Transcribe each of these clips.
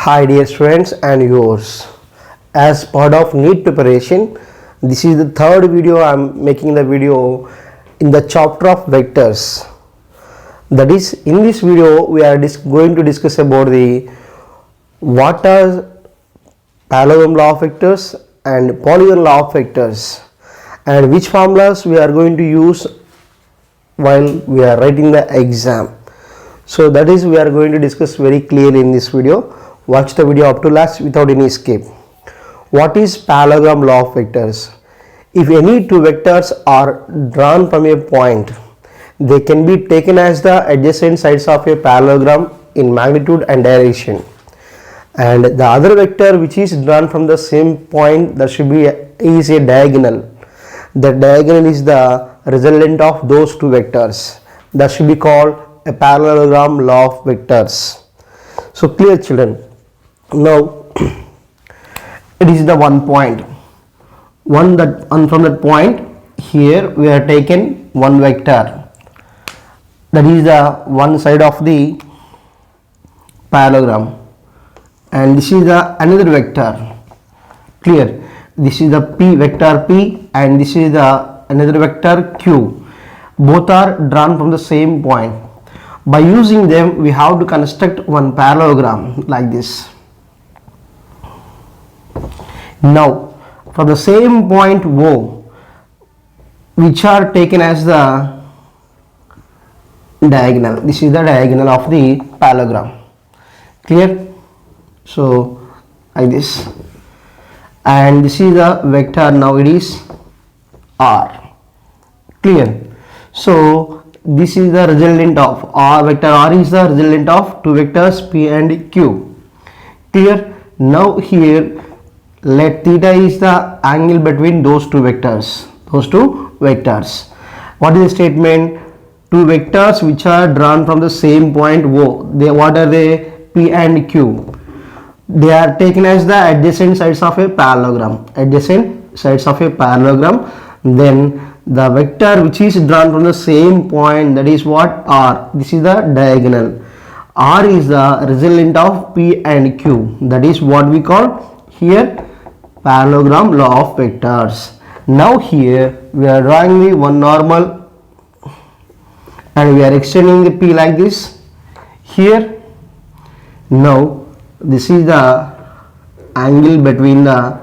Hi dear students and viewers, as part of NEET preparation, this is the third video I am making the video in the chapter of vectors. That is, in this video we are going to discuss about the what are parallelogram law of vectors and polygon law of vectors and which formulas we are going to use while we are writing the exam. So that is we are going to discuss very clearly in this video. Watch the video up to last without any skip. What is parallelogram law of vectors? If any two vectors are drawn from a point, they can be taken as the adjacent sides of a parallelogram in magnitude and direction. And the other vector which is drawn from the same point, that should be is a diagonal. The diagonal is the resultant of those two vectors. That should be called a parallelogram law of vectors. So clear, children? Now it is the one point, from that point here we are taken one vector, that is the one side of the parallelogram, and this is the another vector. Clear? This is the vector P and this is the another vector Q. Both are drawn from the same point. By using them we have to construct one parallelogram like this. Now from the same point O, which are taken as the diagonal, this is the diagonal of the parallelogram. Clear? So like this, and this is the vector, now it is R. Clear? So this is the resultant of R, vector R is the resultant of two vectors P and Q. Clear? Now here let theta is the angle between those two vectors. What is the statement? Two vectors which are drawn from the same point O, what are they? P and Q. They are taken as the adjacent sides of a parallelogram. Then the vector which is drawn from the same point, that is what? R. This is the diagonal. R is the resultant of P and Q. That is what we call here parallelogram law of vectors. Now here we are drawing the one normal and we are extending the P like this. Here now this is the angle between the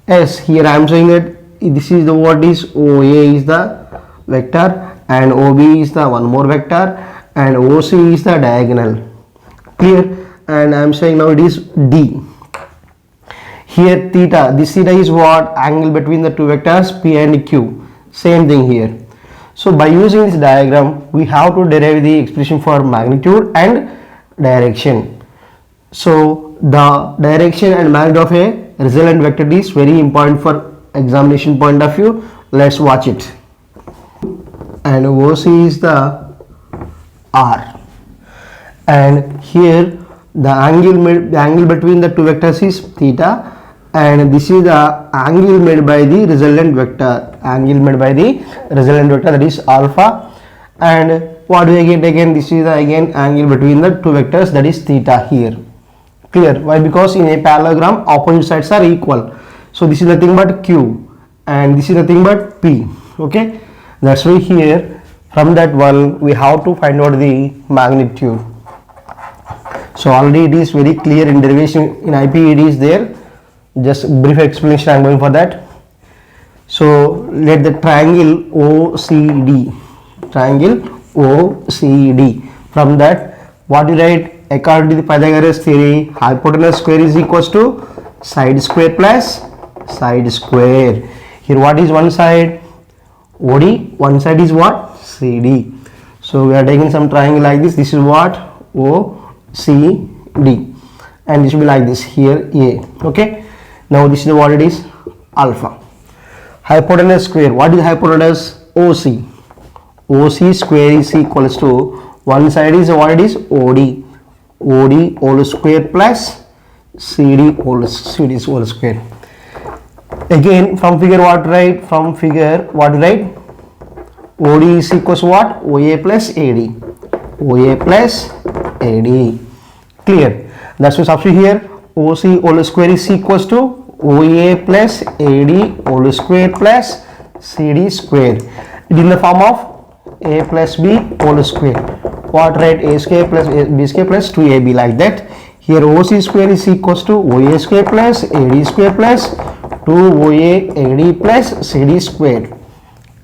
S. Here I am saying that this is the what is OA is the vector and OB is the one more vector and OC is the diagonal. Clear? And I am saying now it is D. Here theta, this theta is what? Angle between the two vectors P and Q. Same thing here. So by using this diagram we have to derive the expression for magnitude and direction. So the direction and magnitude of a resultant vector is very important for examination point of view. Let's watch it. And OC is the R, and here the angle between the two vectors is theta, and this is the angle made by the resultant vector, that is alpha. And what do we get again? This is the again angle between the two vectors, that is theta here. Clear? Why? Because in a parallelogram opposite sides are equal. So this is nothing but Q and this is nothing but P. Okay, that's why here from that one we have to find out the magnitude. So already it is very clear in derivation in IP, it is there. Just brief explanation I am going for that. So let the triangle OCD, from that what you write? According to the Pythagoras theory, hypotenuse square is equals to side square plus side square. Here what is one side? OD. One side is what? CD. So we are taking some triangle like this. This is what? OCD, and this will be like this here A. Okay. Now this is what it is, alpha. Hypotenuse square. What is hypotenuse? OC. OC square is equals to one side is what it is? OD. OD whole square plus CD whole square. Again from figure what write? From figure what write? OD is equals to what? OA plus AD. Clear? That's why substitute here OC whole square is equals to OA plus AD whole square plus CD square. It is in the form of A plus B whole square. What, right? A square plus B square plus 2AB, like that. Here OC square is equals to OA square plus AD square plus 2OA AD plus CD square.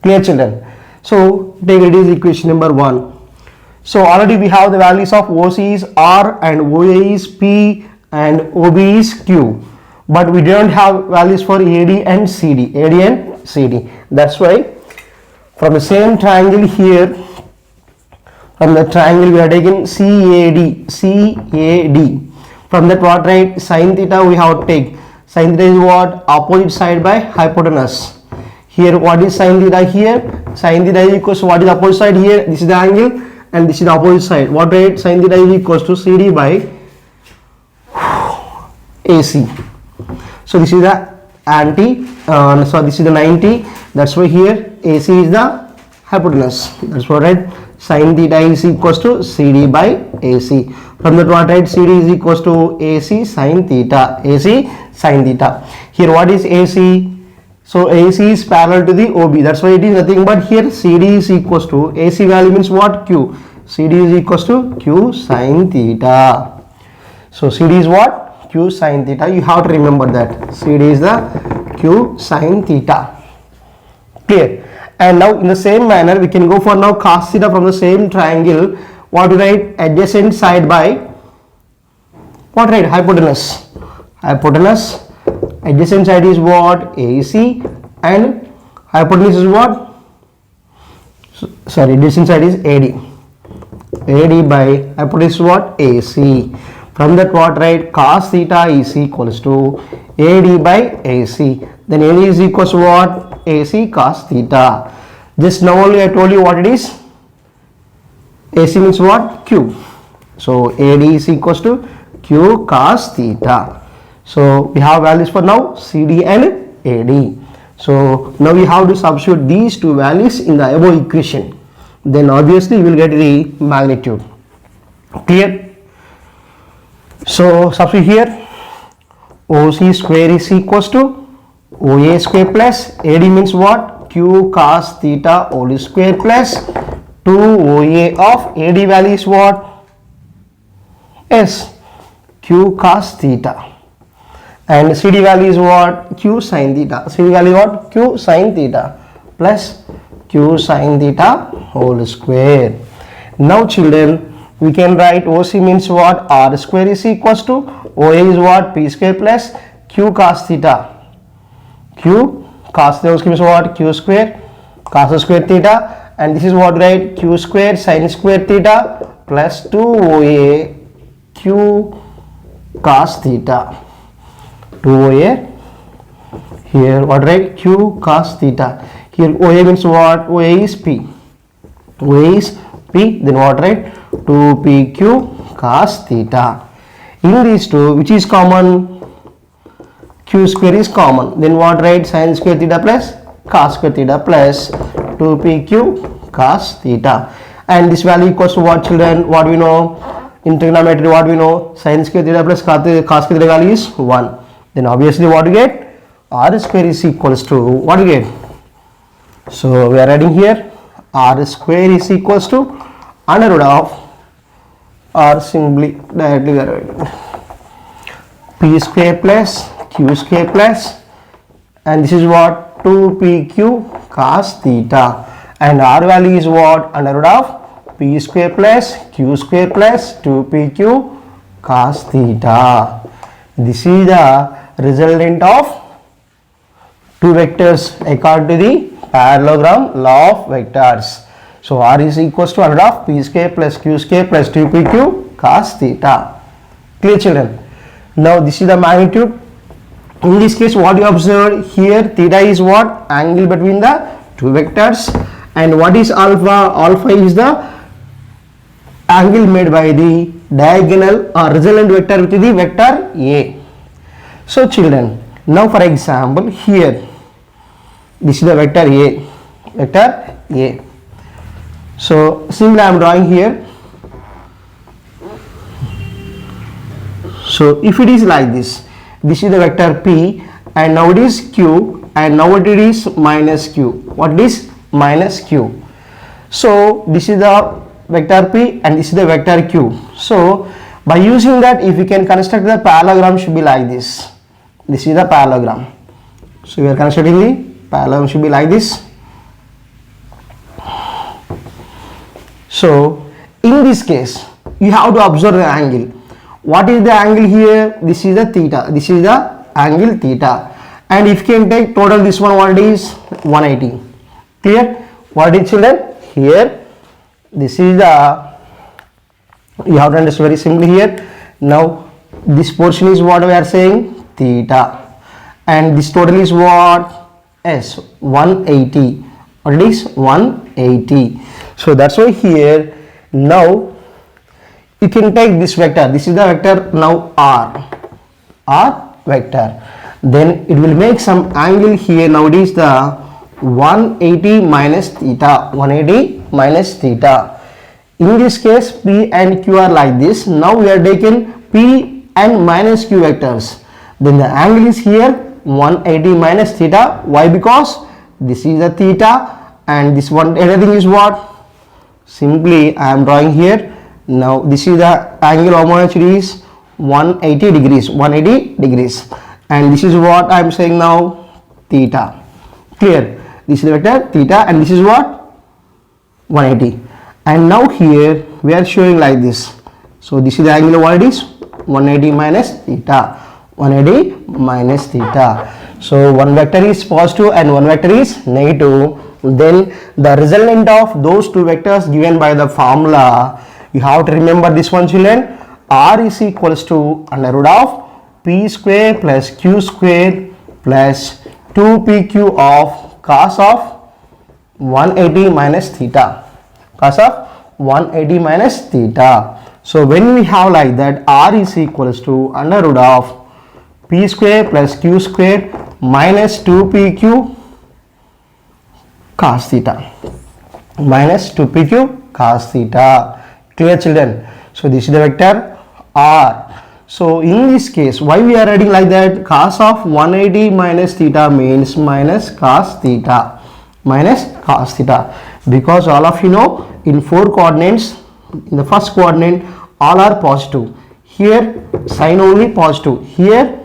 Clear, children? So take it is equation number 1. So already we have the values of OC is R and OA is P and OB is Q, but we don't have values for AD and CD. AD and CD. That's why from the same triangle here, from the triangle we are taking CAD. From that, what, right? Sin theta we have to take. Sin theta is what? Opposite side by hypotenuse. Here what is sin theta here? Sin theta is equals to what is opposite side here? This is the angle and this is the opposite side. What, right? Sin theta is equals to CD by AC. So this is the so this is the 90. That's why here AC is the hypotenuse. That's what, right? Sin theta is equals to CD by AC. From that, what, right? CD is equals to AC sin theta. AC sin theta. Here what is AC? So AC is parallel to the OB. That's why it is nothing but here CD is equals to AC value means what? Q. CD is equals to Q sin theta. So CD is what? Q sin theta. You have to remember that. CD is the Q sin theta. Clear? And now in the same manner we can go for now cos theta from the same triangle. What to write? Adjacent side by what, right? Hypotenuse. Hypotenuse. Adjacent side is what? AC and hypotenuse is what? Sorry, adjacent side is AD. AD by hypotenuse is what? AC. From that, what, right? Cos theta is equals to AD by AC. Then AD is equals to what? AC cos theta. Just now only I told you what it is. AC means what? Q. So AD is equals to Q cos theta. So we have values for now CD and AD. So now we have to substitute these two values in the above equation. Then obviously we will get the magnitude. Clear? So substitute here OC square is equals to OA square plus AD means what? Q cos theta whole square plus 2OA of AD value is what? S. Q cos theta. And CD value is what? Q sin theta. CD value what? Q sin theta plus Q sin theta whole square. Now children, we can write OC means what? R square is equals to OA is what? P square plus Q cos theta. Q cos theta means what? Q square cos square theta. And this is what, right? Q square sin square theta plus 2OA Q cos theta. 2OA here what, right? Q cos theta. Here OA means what? OA is P. OA is P. Then what, right? 2PQ cos theta. In these two, which is common? Q square is common. Then what, right? Sin square theta plus cos square theta plus 2PQ cos theta. And this value equals to what, children? What we know? In trigonometry, what we know? Sin square theta plus cos square theta value is 1. Then obviously what we get? R square is equals to what we get? So we are writing here R square is equals to under root of, or simply directly we are writing P square plus Q square plus, and this is what? 2PQ cos theta. And R value is what? Under root of P square plus Q square plus 2PQ cos theta. This is the resultant of two vectors according to the parallelogram law of vectors. So R is equals to under root of P square plus Q square plus 2PQ cos theta. Clear, children? Now this is the magnitude. In this case, what you observed here, theta is what? Angle between the two vectors. And what is alpha? Alpha is the angle made by the diagonal or resultant vector with the vector A. So children, now for example here, this is the vector A. Vector A. So simply I am drawing here. So if it is like this is the vector P, and now it is Q, and now it is minus Q. What is minus Q? So this is the vector P and this is the vector Q. So by using that, if we can construct the parallelogram, should be like this. This is the parallelogram. So we are constructing the parallelogram, should be like this. So in this case, you have to observe the angle. What is the angle here? This is the theta. This is the angle theta. And if you can take total, this one, what is 180. Clear? What is, children? Here, this is the, you have to understand very simply here. Now this portion is what we are saying, theta, and this total is what? S, 180. What it is? 180. So that's why here, now you can take this vector. This is the vector now R vector. Then it will make some angle here. Now it is the 180 minus theta. 180 minus theta. In this case, P and Q are like this. Now we are taking P and minus Q vectors. Then the angle is here 180 minus theta. Why? Because this is the theta and this one, everything is what? Simply I am drawing here. Now this is the angle of which is 180 degrees. 180 degrees. And this is what I am saying now, theta. Clear? This is the vector theta and this is what? 180. And now here we are showing like this. So this is the angle of what it is? 180 minus theta. 180 minus theta. So one vector is positive and one vector is negative. Then the resultant of those two vectors given by the formula, you have to remember this one, children. R is equals to under root of P square plus Q square plus 2PQ of cos of 180 minus theta. Cos of 180 minus theta. So when we have like that, R is equals to under root of P square plus Q square minus 2PQ cos theta. Minus 2PQ cos theta. Clear, children? So this is the vector R. So in this case, why we are writing like that? Cos of 180 minus theta means minus cos theta. Minus cos theta. Because all of you know, in 4 coordinates, in the first coordinate, all are positive. Here, sine only positive. Here,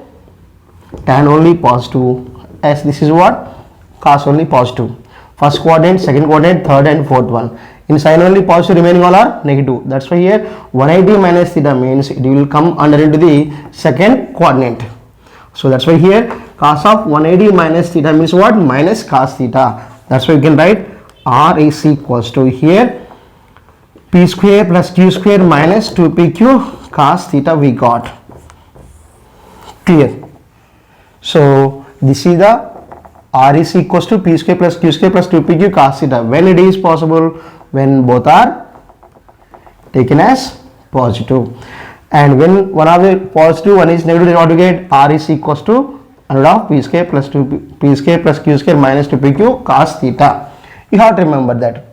tan only positive. As this is what? Cos only positive. First quadrant, second quadrant, third and fourth one. In sine only positive, remaining all are negative. That's why here 180 minus theta means it will come under into the second quadrant. So that's why here cos of 180 minus theta means what? Minus cos theta. That's why you can write R is equals to here P square plus Q square minus 2PQ cos theta we got. Clear? So this is the R is equals to P square plus Q square plus 2PQ cos theta. When it is possible? When both are taken as positive. And when one of the positive, one is negative, then what we get? R is equals to under of P square plus P square plus Q square minus 2PQ cos theta. You have to remember that.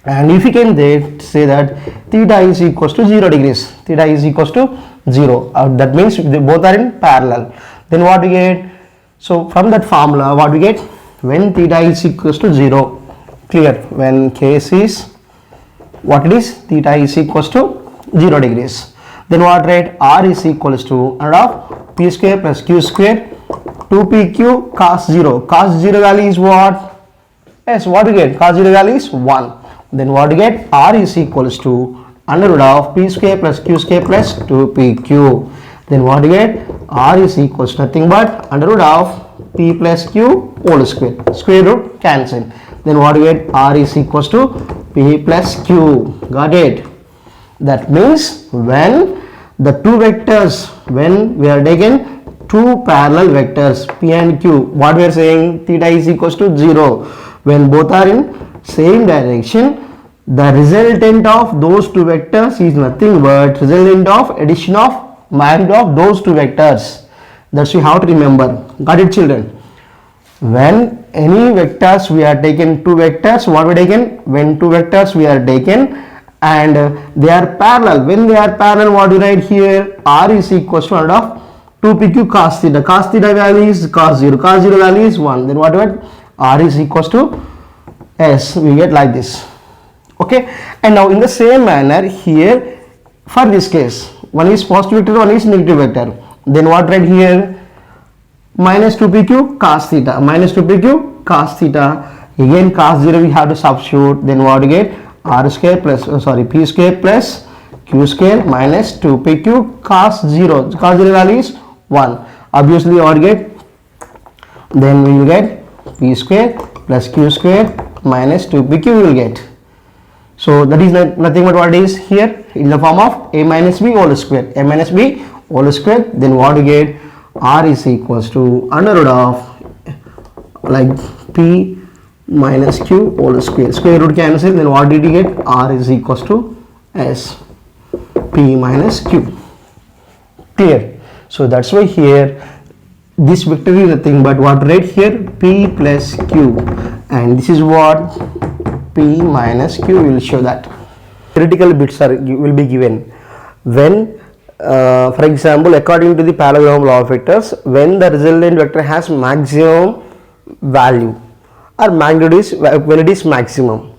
And if you can say that theta is equals to 0 degrees. Theta is equals to 0. That means they both are in parallel. Then what we get? So from that formula, what we get? When theta is equals to 0. Clear? When case is what it is? Theta is equals to 0 degrees. Then what, right? R is equals to under of P square plus Q square 2PQ cos 0. Cos 0 value is what? Yes, what we get? Cos 0 value is 1. Then what we get? R is equals to under root of P square plus Q square plus 2PQ. Then what we get? R is equals to nothing but under root of P plus Q whole square. Square root cancel. Then what we get? R is equals to P plus Q. Got it? That means when the two vectors, when we are taking two parallel vectors P and Q, what we are saying? Theta is equals to 0. When both are in same direction, the resultant of those two vectors is nothing but resultant of addition of magnitude of those two vectors. That's you have to remember. Got it, children? When any vectors we are taken two vectors, what we taken? When two vectors we are taken and they are parallel. When they are parallel, what do you write here? R is equals to under of 2pq cos theta. Cos theta value is cos 0. Cos 0 value is 1. Then what do you write? R is equals to S. We get like this. Okay, and now in the same manner here, for this case, one is positive vector, one is negative vector. Then what write here? Minus 2pq cos theta. Minus 2pq cos theta. Again cos 0 we have to substitute. Then what do you get? R square plus p square plus q square minus 2pq cos 0. Cos 0 value is 1. Obviously what you get? Then we will get p square plus q square minus 2pq we will get. So that is nothing but what is here in the form of a minus b whole square. A minus b whole square. Then what you get? R is equals to under root of like p minus q whole square. Square root cancel. Then what did you get? R is equals to S p minus q. Clear? So that's why here this vector is nothing but what right here? P plus q, and this is what? P minus q. We will show that. Theoretical bits will be given when for example, according to the parallelogram law of vectors, when the resultant vector has maximum value or magnitude is when it is maximum.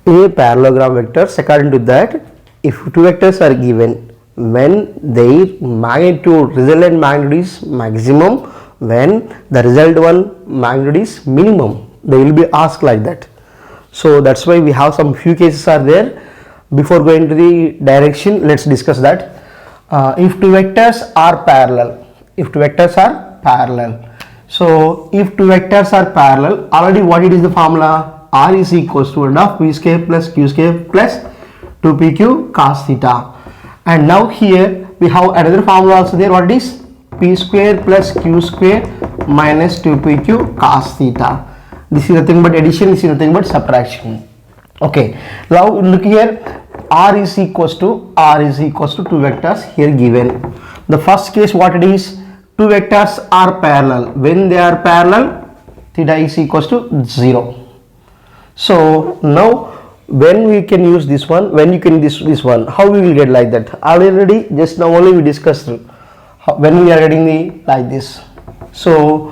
In a parallelogram vectors, according to that, if two vectors are given, when their magnitude, resultant magnitude is maximum, when the result one magnitude is minimum, they will be asked like that. So that's why we have some few cases are there. Before going to the direction, let's discuss that. If two vectors are parallel, so if two vectors are parallel, already what it is the formula? R is equals to under of p square plus q square plus 2pq cos theta. And now here we have another formula also there. What it is? P square plus q square minus 2pq cos theta. This is nothing but addition, this is nothing but subtraction. Okay, now look here. R is equals to two vectors here given. The first case what it is? Two vectors are parallel. When they are parallel, theta is equals to 0. So now when we can use this one, when you can use this one, how we will get like that? Already just now only we discussed when we are getting the like this. So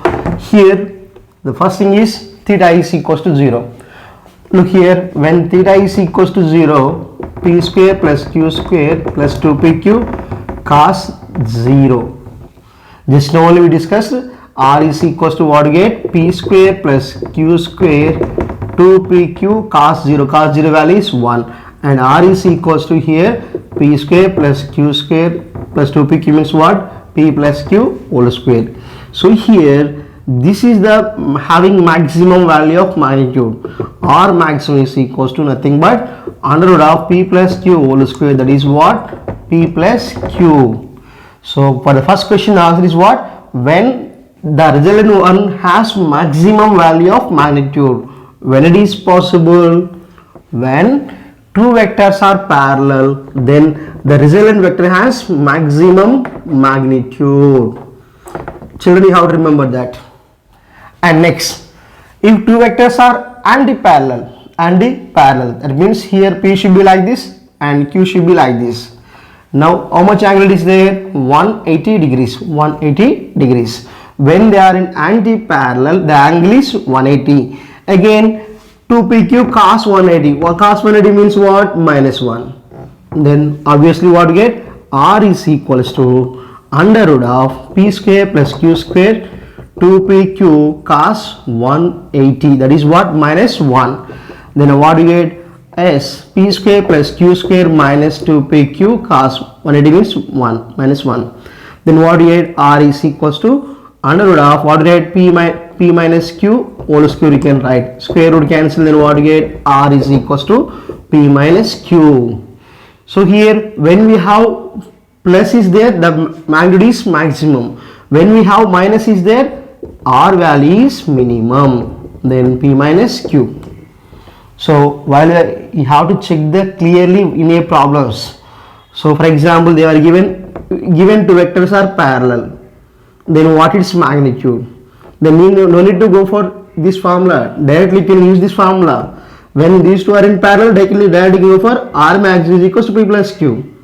here the first thing is theta is equals to 0. Look here, when theta is equals to 0, p square plus q square plus 2pq cos 0. Just now only we discussed R is equals to what you get? P square plus q square 2pq cos 0. Cos 0 value is 1. And R is equals to here p square plus q square plus 2pq means what? P plus q whole square. So here this is the having maximum value of magnitude. R maximum is equals to nothing but under root of p plus q whole square. That is what? P plus q. So for the first question, the answer is what? When the resultant one has maximum value of magnitude. When it is possible, when two vectors are parallel, then the resultant vector has maximum magnitude. Children, you have to remember that. And next, if two vectors are anti-parallel, that means here P should be like this and Q should be like this. Now how much angle is there? 180 degrees. When they are in anti-parallel, the angle is 180. Again 2pq cos 180. Well, cos 180 means what? Minus 1. Then obviously what you get? R is equals to under root of p square plus q square 2pq cos 180. That is what? Minus 1. Then what do you get? S p square plus q square minus 2pq cos 180 means 1 minus 1. Then what do you get? R is equals to under root of what do you get? P minus q whole square. You can write square root cancel. Then what do you get? R is equals to p minus q. So here when we have plus is there, the magnitude is maximum. When we have minus is there, R value is minimum. Then p minus q. So while you have to check that clearly in a problems. So for example, they are given two vectors are parallel. Then what is magnitude? Then no need to go for this formula. Directly you can use this formula. When these two are in parallel, directly go for R max is equals to P plus Q.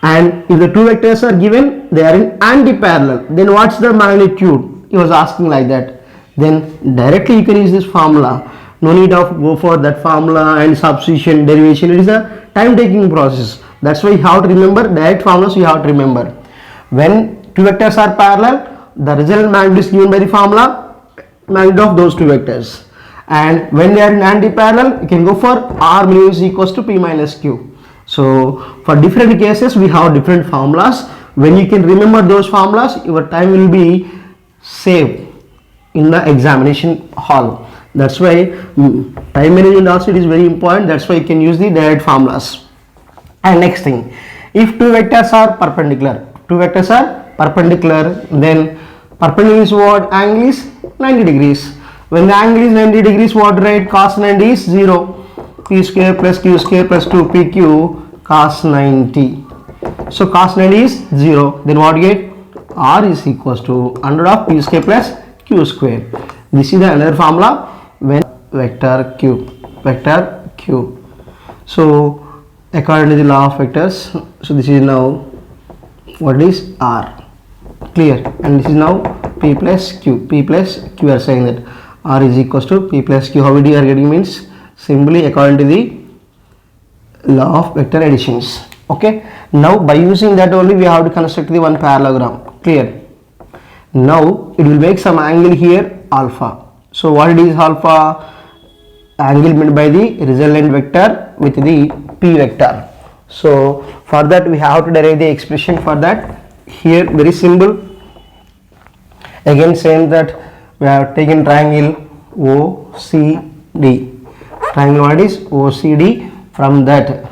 And if the two vectors are given, they are in anti-parallel, then what's the magnitude? He was asking like that. Then directly you can use this formula. No need of go for that formula and substitution, derivation. It is a time taking process. That's why you have to remember direct formulas. You have to remember when two vectors are parallel, the resultant magnitude is given by the formula magnitude of those two vectors. And when they are in anti-parallel, you can go for R mu is equals to P minus Q. So for different cases we have different formulas. When you can remember those formulas, your time will be saved in the examination hall. That's why time management also it is very important. That's why you can use the direct formulas. And next thing, if two vectors are perpendicular, then perpendicular is what? Angle is 90 degrees. When the angle is 90 degrees, what right? Cos 90 is 0. P square plus Q square plus 2PQ cos 90. So cos 90 is 0. Then what you get? R is equals to under of P square plus Q square. This is the another formula when vector Q. So according to the law of vectors, so this is now what is R. Clear? And this is now P plus Q. We are saying that R is equals to P plus Q. How we are getting means simply according to the law of vector additions. Okay. Now by using that only we have to construct the one parallelogram. Clear? Now it will make some angle here alpha. So what it is alpha? Angle made by the resultant vector with the P vector. So for that we have to derive the expression for that. Here very simple. Again same that we have taken triangle OCD. Triangle what is OCD from that.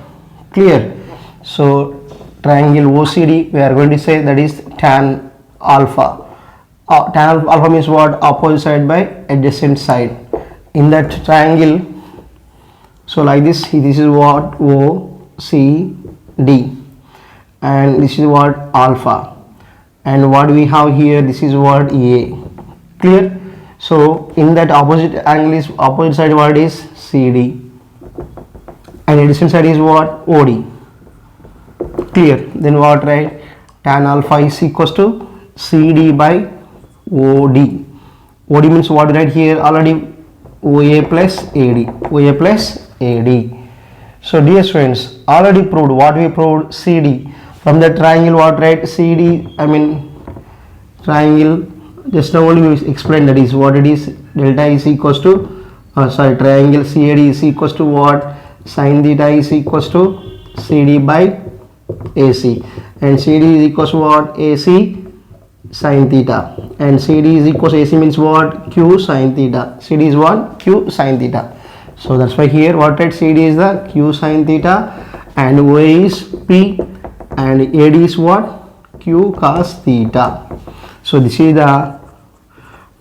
Clear? So triangle OCD we are going to say that is tan alpha. Tan alpha means what? Opposite side by adjacent side. In that triangle, so like this is what? OCD, and this is what? Alpha, and what we have here, this is what? A. Clear? So in that opposite angle is opposite side what is? CD, and adjacent side is what? OD. Clear? Then what right? Tan alpha is equals to CD by OD. OD means what right here? Already OA plus AD. So dear students, already proved what we proved. CD from the triangle what right? CD, I mean triangle, just now only we explained that is what it is. Delta is equals to triangle CAD is equals to what? Sin theta is equals to CD by AC, and CD is equals to what? AC sin theta, and CD is equals to AC means what? Q sin theta. CD is what? Q sin theta. So that's why here what right? CD is the Q sin theta, and OA is P, and AD is what? Q cos theta. So this is the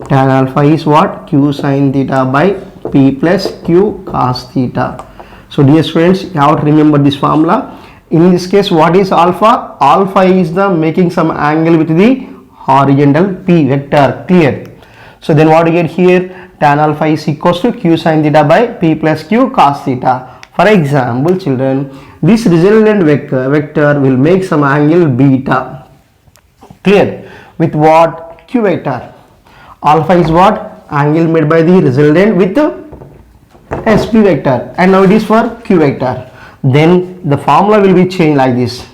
tan alpha is what? Q sin theta by P plus Q cos theta. So dear students, you have to remember this formula. In this case, what is alpha? Alpha is the making some angle with the horizontal P vector. Clear? So then what you get here? Tan alpha is equals to Q sin theta by P plus Q cos theta. For example, children, this resultant vector will make some angle beta. Clear? With what? Q vector. Alpha is what? Angle made by the resultant with SP vector, and now it is for Q vector. Then the formula will be changed like this.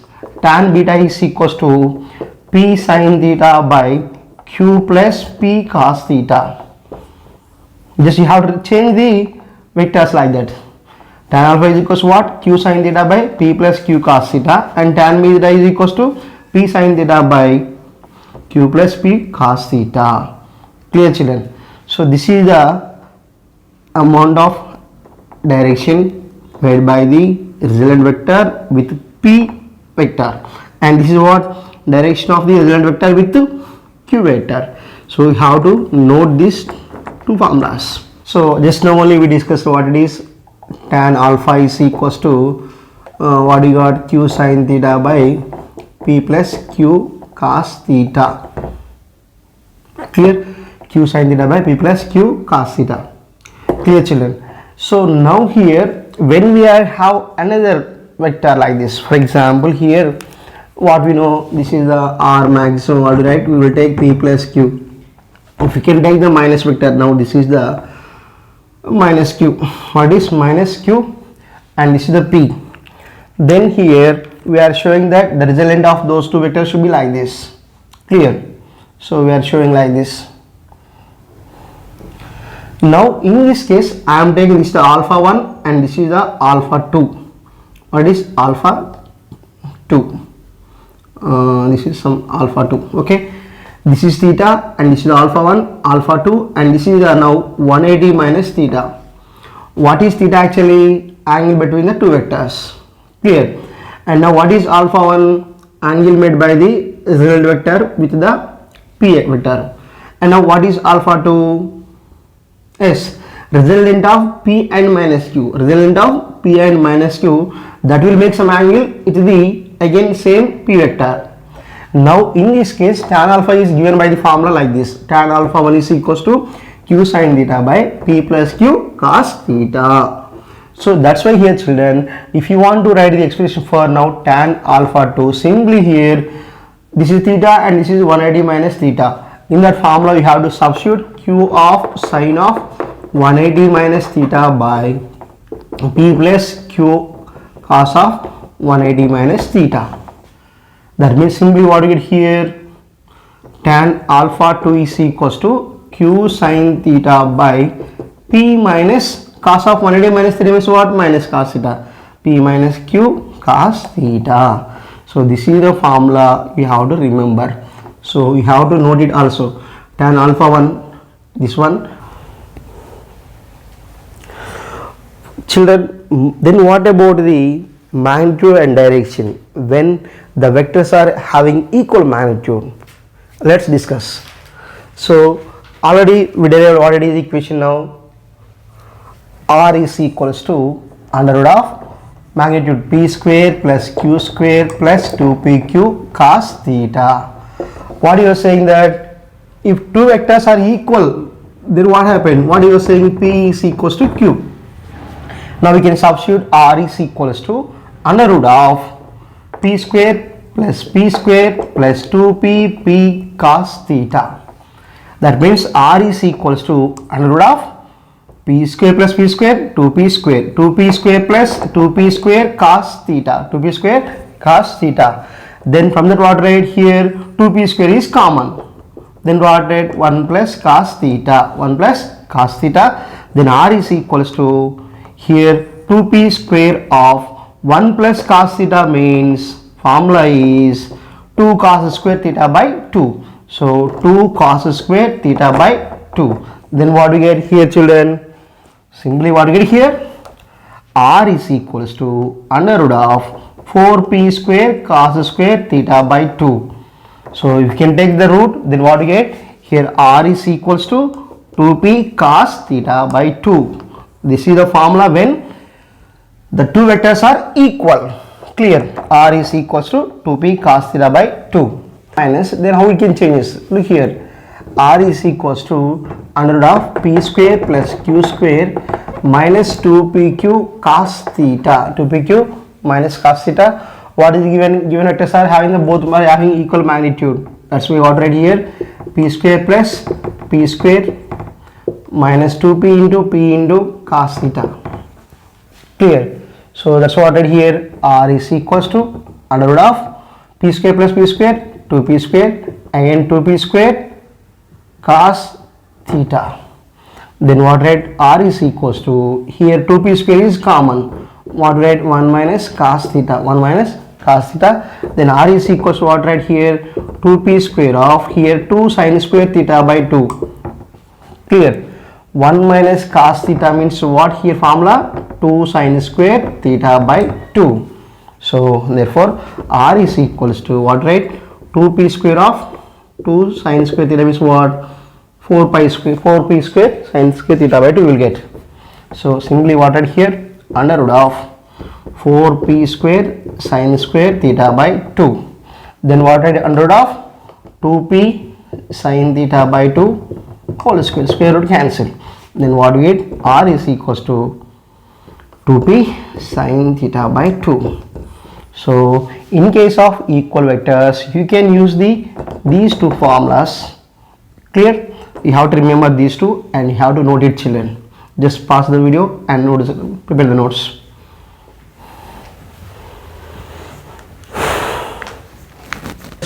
Tan beta is equals to P sin theta by Q plus P cos theta. Just you have to change the vectors like that. Tan alpha is equals to what? Q sin theta by P plus Q cos theta, and tan beta is equals to P sin theta by Q plus P cos theta. Clear, children? So this is the amount of direction made by the resultant vector with P vector, and this is what? Direction of the resultant vector with Q vector. So we have to note these two formulas. So just now only we discussed what it is. Tan alpha is equals to what you got? Q sin theta by P plus Q cos theta. Clear? Q sin theta by P plus Q cos theta. Clear, children? So now here when we have another vector like this, for example here what we know, this is the r max, so what we write, we will take p plus q. If we can take the minus vector, now this is the minus q, what is minus q, and this is the p. Then here we are showing that the resultant of those two vectors should be like this, clear? So we are showing like this. Now in this case I am taking this the alpha 1 and this is the alpha 2. What is alpha 2? This is some alpha 2. Okay, this is theta and this is the alpha 1, alpha 2, and this is the now 180 minus theta. What is theta? Actually angle between the two vectors, clear? And now what is alpha 1? Angle made by the result vector with the p vector. And now what is alpha 2? Yes, resultant of p and minus q, resultant of p and minus q, that will make some angle with the again same p vector. Now in this case tan alpha is given by the formula like this, tan alpha 1 is equals to q sin theta by p plus q cos theta. So that's why here children, if you want to write the expression for now tan alpha 2, simply here this is theta and this is 180 minus theta. In that formula you have to substitute q of sine of 180 minus theta by p plus q cos of 180 minus theta. That means simply what you get here, tan alpha 2 is equals to q sin theta by p minus cos of 180 minus theta means what? Minus cos theta, p minus q cos theta. So this is the formula you have to remember. So you have to note it also, tan alpha 1, this one. Children, then what about the magnitude and direction when the vectors are having equal magnitude? Let's discuss. So already we derived already the equation now, r is equals to under root of magnitude p square plus q square plus 2pq cos theta. What you are saying that if two vectors are equal, then what happened? What you are saying, p is equals to q. Now we can substitute r is equals to under root of p square plus 2p p cos theta. That means r is equals to under root of p square plus p square 2p square, 2p square plus 2p square cos theta, 2p square cos theta. Then from that what right here, 2p square is common, then what right, 1 plus cos theta, 1 plus cos theta. Then r is equals to here 2p square of 1 plus cos theta means formula is 2 cos square theta by 2. So 2 cos square theta by 2. Then what we get here children? Simply what we get here, r is equals to under root of 4p square cos square theta by 2. So if you can take the root, then what we get here, r is equals to 2p cos theta by 2. This is the formula when the two vectors are equal, clear? R is equals to 2p cos theta by 2 minus, then how we can change this? Look here, r is equals to under root of p square plus q square minus 2pq cos theta, 2pq minus cos theta. What is given? Given vectors are having the both are having equal magnitude. That's why we got right here p square plus p square minus 2p into cos theta, clear? So that's what right here, r is equals to under root of p square plus p square 2p square again 2p square cos theta. Then what right, r is equals to here 2p square is common, what right, 1 minus cos theta, 1 minus cos theta. Then r is equals to what right here, 2p square of here 2 sin square theta by 2, clear? 1 minus cos theta means what here formula, 2 sin square theta by 2. So therefore r is equals to what right, 2p square of 2 sin square theta means what, 4p square sin square theta by 2 will get. So simply what right here, under root of 4p square sin square theta by 2. Then what right, under root of 2p sin theta by 2 whole square, square root cancel. Then what we get, r is equals to 2p sin theta by 2. So in case of equal vectors, you can use these two formulas. Clear? You have to remember these two and you have to note it, children. Just pause the video and prepare the notes.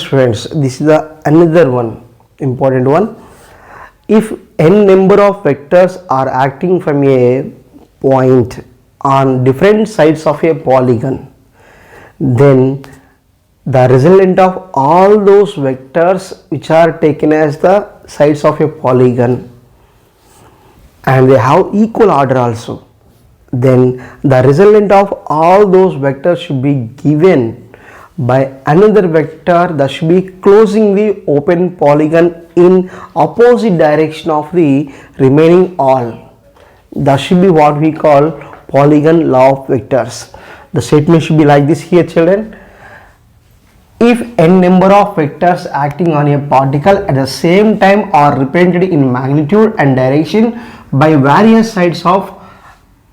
Friends, this is another one important one. If n number of vectors are acting from a point on different sides of a polygon, then the resultant of all those vectors which are taken as the sides of a polygon, and they have equal order also, then the resultant of all those vectors should be given by another vector that should be closing the open polygon in opposite direction of the remaining all. That should be what we call polygon law of vectors. The statement should be like this here, children. If n number of vectors acting on a particle at the same time are represented in magnitude and direction by various sides of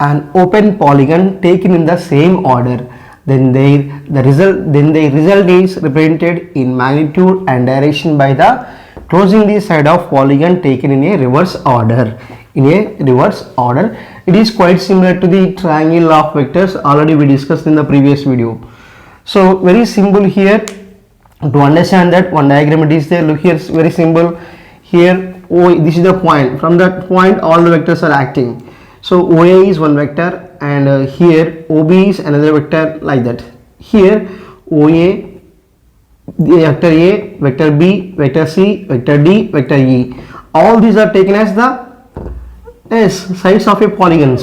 an open polygon taken in the same order, then the result is represented in magnitude and direction by the closing the side of polygon taken in a reverse order. It is quite similar to the triangle law of vectors, already we discussed in the previous video. So very simple here to understand that one diagram it is there. Look here, it's very simple. Here this is the point, from that point all the vectors are acting. So OA is one vector and here OB is another vector, like that. Here OA, vector A, vector B, vector C, vector D, vector E, all these are taken as the sides of a polygon.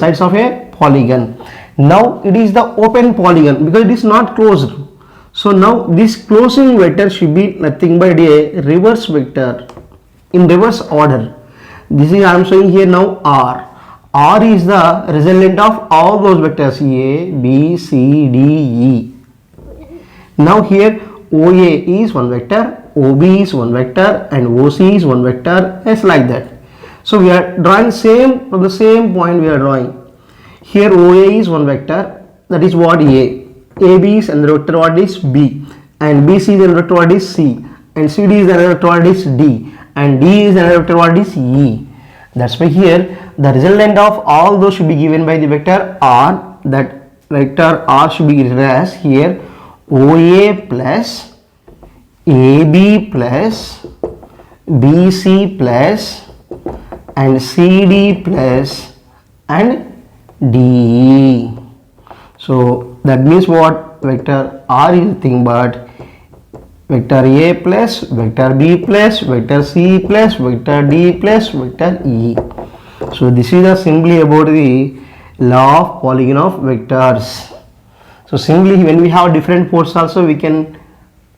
Now it is the open polygon because it is not closed. So now this closing vector should be nothing but a reverse vector in reverse order. This is I am showing here now R. R is the resultant of all those vectors A, B, C, D, E. Now here OA is one vector, OB is one vector and OC is one vector, as like that. So we are drawing from the same point we are drawing. Here OA is one vector, that is what A. AB is another vector, what is B, and BC is another vector, what is C, and CD is another vector, what is D, and D is another vector, what is E. That's why here the resultant of all those should be given by the vector R. That vector R should be written as here OA plus AB plus BC plus and CD plus and DE. So that means what? Vector R is nothing but vector A plus vector B plus vector C plus vector D plus vector E. So this is simply about the law of polygon of vectors. So simply when we have different ports also we can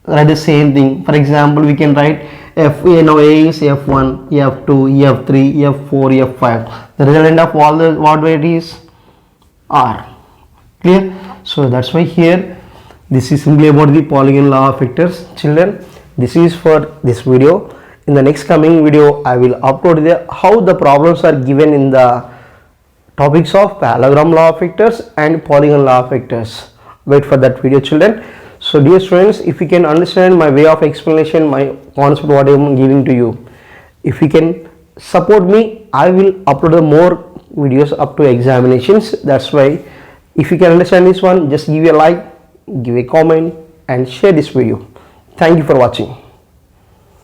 write the same thing. For example, we can write F. Now A is F1, F2, F3, F4, F5. The resultant of all the what weight is R. Clear? So that's why here this is simply about the polygon law of vectors. Children, this is for this video. In the next coming video I will upload how the problems are given in the topics of parallelogram law of vectors and polygon law of vectors. Wait for that video, children. So dear students, if you can understand my way of explanation, my concept what I am giving to you, if you can support me, I will upload more videos up to examinations. That's why if you can understand this one, just give a like, give a comment and share this video. Thank you for watching.